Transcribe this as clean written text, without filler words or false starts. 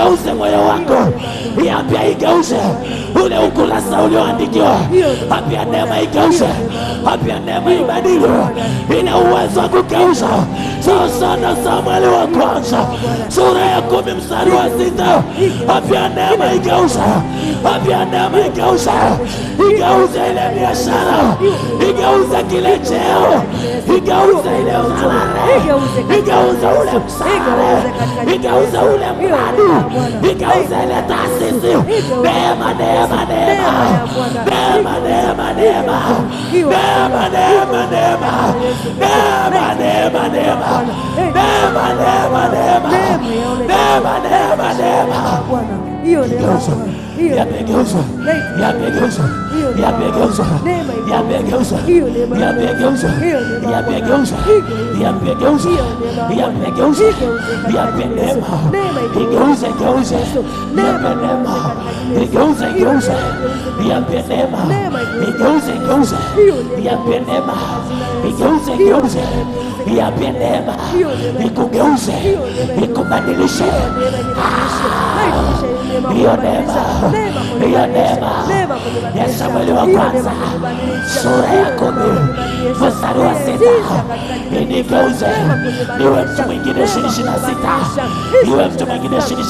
igeuze moyo wako. Iambia igeuze ule ukurasa ulioandikiwa. Ambia neema igeuze. Ambia neema ibadili. Ina uwezo wa kugeuza. Sawa na Samueli wa kwanza sura ya 10 mstari wa 6. Ambia neema igeuze. Ambia neema igeuze. Igeuze ile biashara. Igeuze kile cheo. Igeuze ile salari. Igeuze ule msare. Igeuze ule mradi. Igeuze ile taasisi. Neema, neema, neema. Neema, neema, neema. Neema, neema, neema. Neema, neema, neema. Neema, neema, neema. Neema, neema, neema. Yamegeuza, yamegeuza, yamegeuza, yamegeuza, yamegeuza, yamegeuza, yamegeuza, yamegeuza, yamenema, igeuze, igeuze, yamenema, igeuze, igeuze, yamenema, igeuze, igeuze, yamenema, igeuze, igeuze, yamenema, ikugeuze, ikubadilishe. Hiyo neema, hiyo neema ya Samueli wa kwanza sura ya 10 mstari wa 6. Inigeuze niwe mtu mwingine 26, niwe mtu mwingine 26.